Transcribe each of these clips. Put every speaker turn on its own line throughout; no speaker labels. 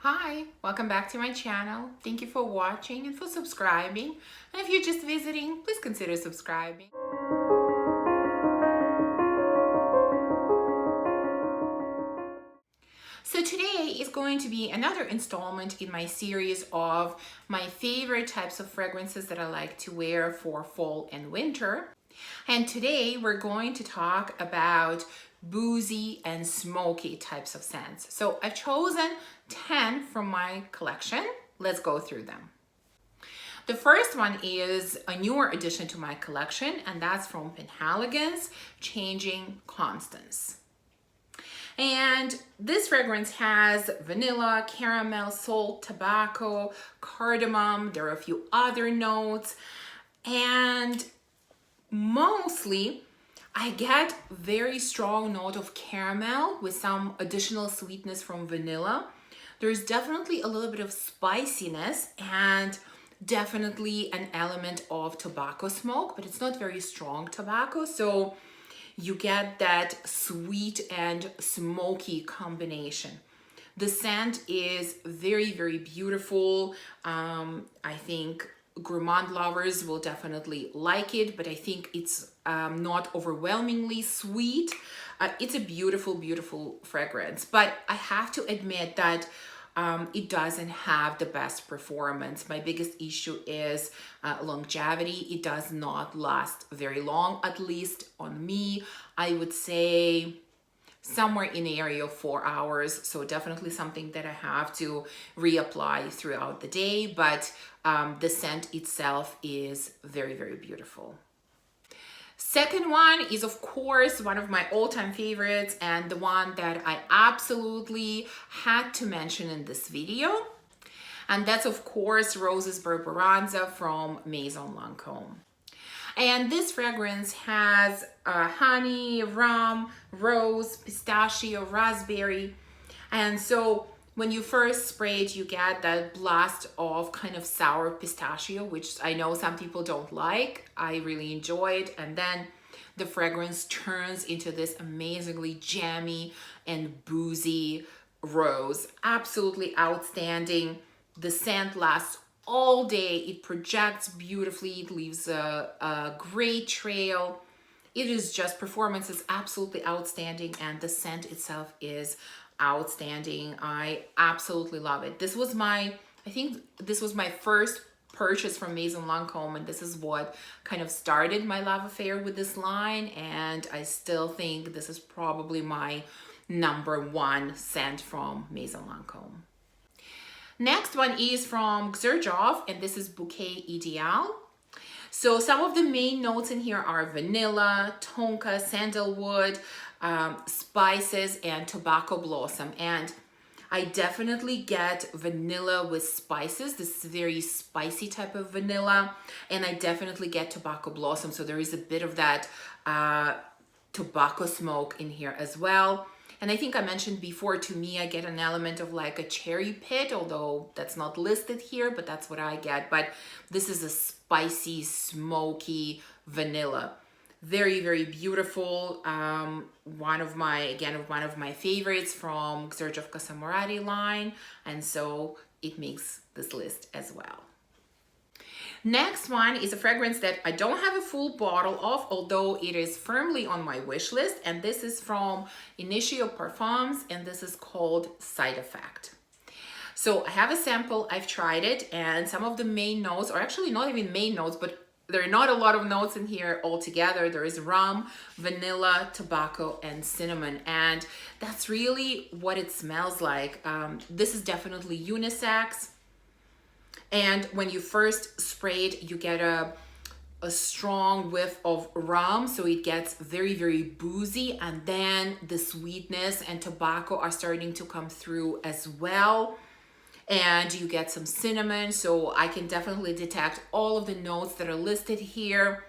Hi, welcome back to my channel. Thank you for watching and for subscribing. And if you're just visiting, please consider subscribing. So today is going to be another installment in my series of my favorite types of fragrances that I like to wear for fall and winter. And today we're going to talk about boozy and smoky types of scents. So I've chosen 10 from my collection. Let's go through them. The first one is a newer addition to my collection, and that's from Penn Halligans, Changing Constants. And this fragrance has vanilla, caramel, salt, tobacco, cardamom. There are a few other notes, and mostly I get very strong note of caramel with some additional sweetness from vanilla. There's definitely a little bit of spiciness and definitely an element of tobacco smoke, but it's not very strong tobacco. So you get that sweet and smoky combination. The scent is very, very beautiful. I think gourmand lovers will definitely like it, but I think it's not overwhelmingly sweet. It's a beautiful, beautiful fragrance, but I have to admit that it doesn't have the best performance. My biggest issue is longevity. It does not last very long, at least on me. I would say somewhere in the area of 4 hours. So definitely something that I have to reapply throughout the day, but the scent itself is very, very beautiful. Second one is, of course, one of my all-time favorites and the one that I absolutely had to mention in this video. And that's, of course, Rose's Barbaronza from Maison Lancôme. And this fragrance has honey, rum, rose, pistachio, raspberry. And so when you first spray it, you get that blast of kind of sour pistachio, which I know some people don't like. I really enjoy it. And then the fragrance turns into this amazingly jammy and boozy rose. Absolutely outstanding. The scent lasts all day. It projects beautifully. It leaves a great trail. It is just, performance is absolutely outstanding, and the scent itself is outstanding. I absolutely love it. I think this was my first purchase from Maison Lancôme, and this is what kind of started my love affair with this line, and I still think this is probably my #1 scent from Maison Lancôme. Next one is from Xerjoff, and this is Bouquet Idiom. So some of the main notes in here are vanilla, tonka, sandalwood, spices, and tobacco blossom. And I definitely get vanilla with spices, this very spicy type of vanilla. And I definitely get tobacco blossom. So there is a bit of that tobacco smoke in here as well. And I think I mentioned before, to me, I get an element of like a cherry pit, although that's not listed here, but that's what I get. But this is a spicy, smoky vanilla. Very, very beautiful. One of my favorites from Xerjoff Casamorati line. And so it makes this list as well. Next one is a fragrance that I don't have a full bottle of, although it is firmly on my wish list. And this is from Initio Parfums, and this is called Side Effect. So I have a sample, I've tried it, and some of the main notes, or actually not even main notes, but there are not a lot of notes in here altogether. There is rum, vanilla, tobacco, and cinnamon. And that's really what it smells like. This is definitely unisex. And when you first spray it, you get a strong whiff of rum. So it gets very, very boozy. And then the sweetness and tobacco are starting to come through as well. And you get some cinnamon. So I can definitely detect all of the notes that are listed here.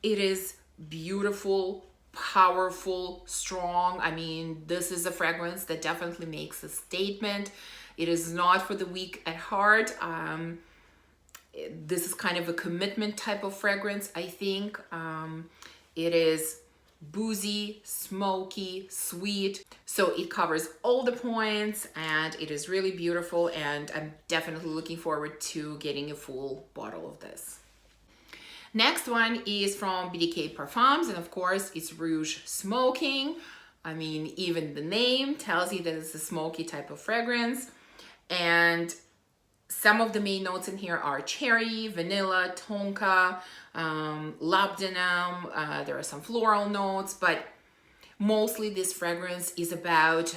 It is beautiful, powerful, strong. I mean, this is a fragrance that definitely makes a statement. It is not for the weak at heart. This is kind of a commitment type of fragrance, I think. It is boozy, smoky, sweet. So it covers all the points and it is really beautiful, and I'm definitely looking forward to getting a full bottle of this. Next one is from BDK Parfums, and of course it's Rouge Smoking. I mean, even the name tells you that it's a smoky type of fragrance. And some of the main notes in here are cherry, vanilla, tonka, labdanum. There are some floral notes, but mostly this fragrance is about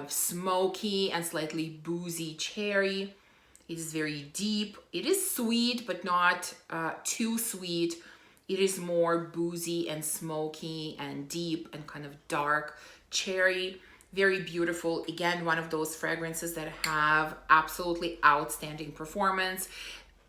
smoky and slightly boozy cherry. It is very deep. It is sweet, but not too sweet. It is more boozy and smoky and deep and kind of dark cherry. Very beautiful. Again, one of those fragrances that have absolutely outstanding performance.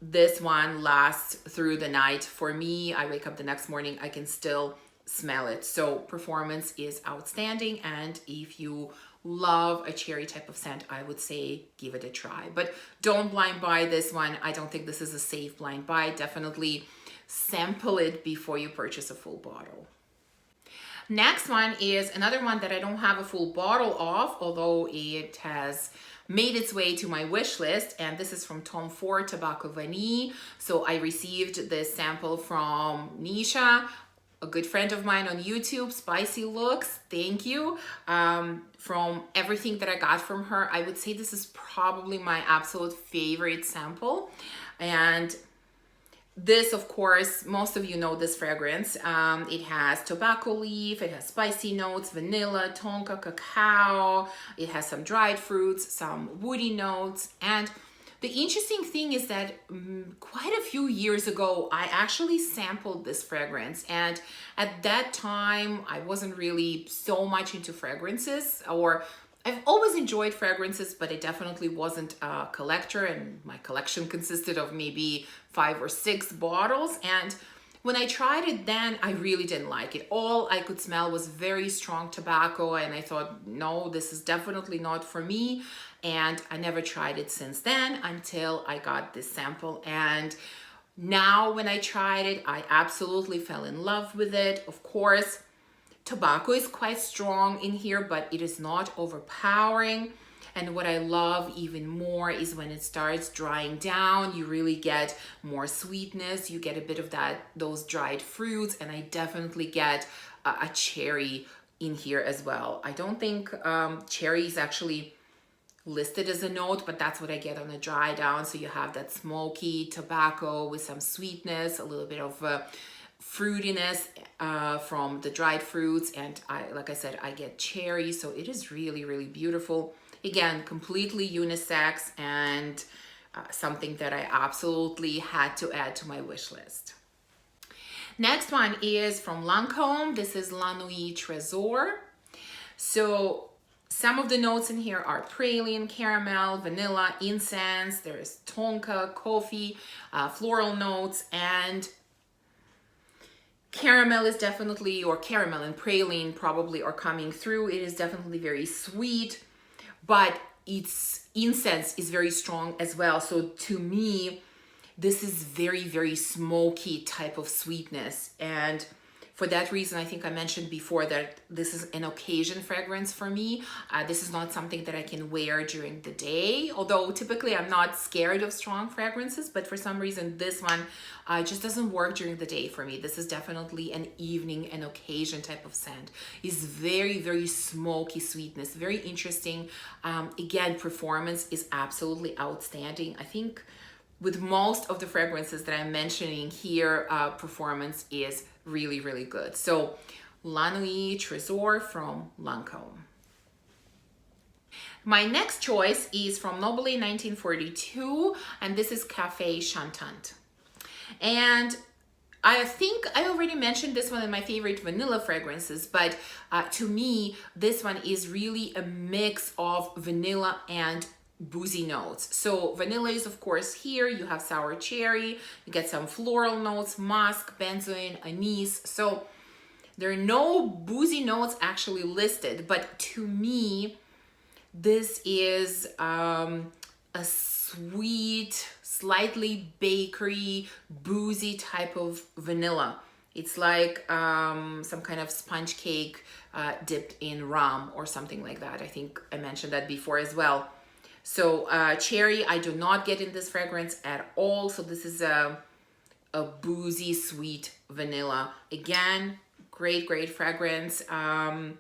This one lasts through the night. For me, I wake up the next morning, I can still smell it. So performance is outstanding. And if you love a cherry type of scent, I would say give it a try. But don't blind buy this one. I don't think this is a safe blind buy. Definitely sample it before you purchase a full bottle. Next one is another one that I don't have a full bottle of, although it has made its way to my wish list, and this is from Tom Ford Tobacco Vanille. So I received this sample from Nisha, a good friend of mine on YouTube, Spicy Looks, thank you. From everything that I got from her, I would say this is probably my absolute favorite sample. And this, of course, most of you know this fragrance. It has tobacco leaf, it has spicy notes, vanilla, tonka, cacao, it has some dried fruits, some woody notes. And the interesting thing is that quite a few years ago, I actually sampled this fragrance. And at that time, I wasn't really so much into fragrances, or I've always enjoyed fragrances, but I definitely wasn't a collector, and my collection consisted of maybe 5 or 6 bottles. And when I tried it then, I really didn't like it. All I could smell was very strong tobacco, and I thought, no, this is definitely not for me. And I never tried it since then until I got this sample. And now when I tried it, I absolutely fell in love with it. Of course, tobacco is quite strong in here, but it is not overpowering. And what I love even more is when it starts drying down, you really get more sweetness. You get a bit of those dried fruits, and I definitely get a cherry in here as well. I don't think cherry is actually listed as a note, but that's what I get on a dry down. So you have that smoky tobacco with some sweetness, a little bit of fruitiness from the dried fruits, and like I said, I get cherry. So it is really, really beautiful. Again, completely unisex, and something that I absolutely had to add to my wish list. Next one is from Lancôme. This is La Nuit Tresor. So some of the notes in here are praline, caramel, vanilla, incense. There's tonka, coffee, floral notes, and caramel is definitely, or caramel and praline probably are coming through. It is definitely very sweet, but its incense is very strong as well. So to me, this is very, very smoky type of sweetness. And for that reason, I think I mentioned before that this is an occasion fragrance for me. This is not something that I can wear during the day, although typically I'm not scared of strong fragrances, but for some reason this one just doesn't work during the day for me. This is definitely an evening and occasion type of scent. It's very, very smoky sweetness, very interesting. Again, performance is absolutely outstanding. I think with most of the fragrances that I'm mentioning here, performance is really, really good. So La Nuit Tresor from Lancôme. My next choice is from Nobile 1942, and this is Café Chantant. And I think I already mentioned this one in my favorite vanilla fragrances, but to me, this one is really a mix of vanilla and boozy notes. So vanilla is of course here, you have sour cherry, you get some floral notes, musk, benzoin, anise. So there are no boozy notes actually listed, but to me, this is a sweet, slightly bakery, boozy type of vanilla. It's like some kind of sponge cake dipped in rum or something like that. I think I mentioned that before as well. So cherry, I do not get in this fragrance at all. So this is a boozy sweet vanilla. Again, great fragrance. I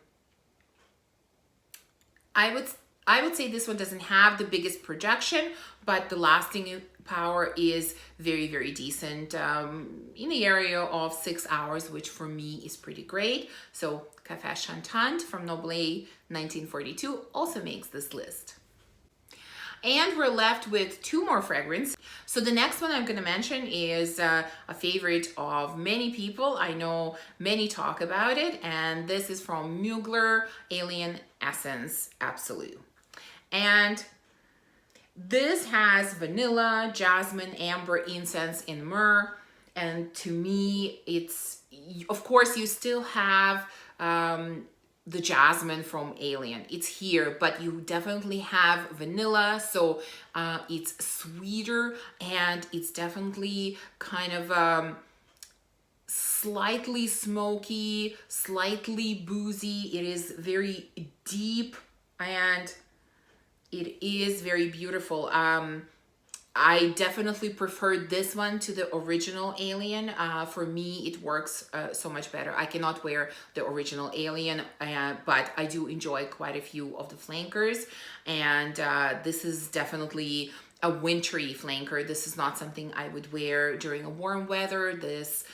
would say this one doesn't have the biggest projection, but the lasting power is very decent, in the area of 6 hours, which for me is pretty great. So Café Chantant from Noble 1942 also makes this list. And we're left with 2 more fragrances. So the next one I'm going to mention is a favorite of many people. I know many talk about it, and this is from Mugler Alien Essence Absolute. And this has vanilla, jasmine, amber, incense, and myrrh. And to me, it's, of course, you still have the jasmine from Alien. It's here, but you definitely have vanilla, so it's sweeter, and it's definitely kind of slightly smoky, slightly boozy. It is very deep, and it is very beautiful. I definitely prefer this one to the original Alien. For me, it works so much better. I cannot wear the original Alien, but I do enjoy quite a few of the flankers. And this is definitely a wintry flanker. This is not something I would wear during a warm weather. This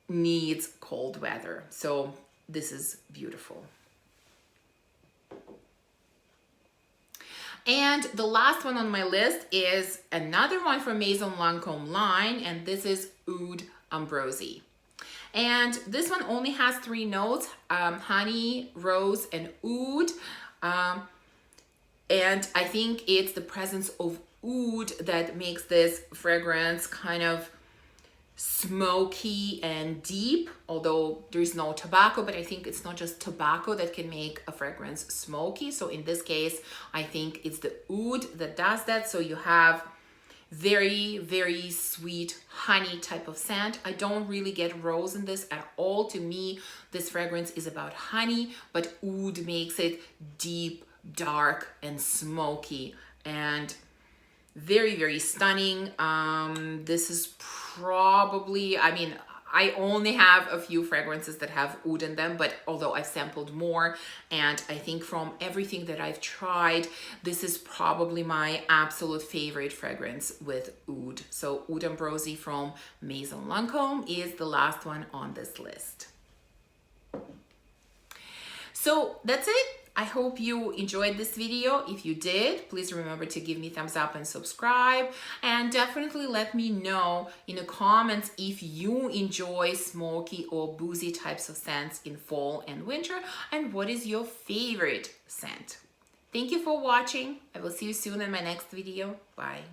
needs cold weather. So this is beautiful. And the last one on my list is another one from Maison Lancôme line, and this is Oud Ambrosia. And this one only has 3 notes, honey, rose, and oud. And I think it's the presence of oud that makes this fragrance kind of smoky and deep, although there's no tobacco, but I think it's not just tobacco that can make a fragrance smoky. So in this case, I think it's the oud that does that. So you have very sweet honey type of scent. I don't really get rose in this at all. To me, this fragrance is about honey, but oud makes it deep, dark, and smoky, and very stunning. This is probably, I mean, I only have a few fragrances that have oud in them, but although I've sampled more, and I think from everything that I've tried, this is probably my absolute favorite fragrance with oud. So Oud Ambrosia from Maison Lancôme is the last one on this list. So that's it. I hope you enjoyed this video. If you did, please remember to give me a thumbs up and subscribe, and definitely let me know in the comments if you enjoy smoky or boozy types of scents in fall and winter, and what is your favorite scent. Thank you for watching. I will see you soon in my next video. Bye.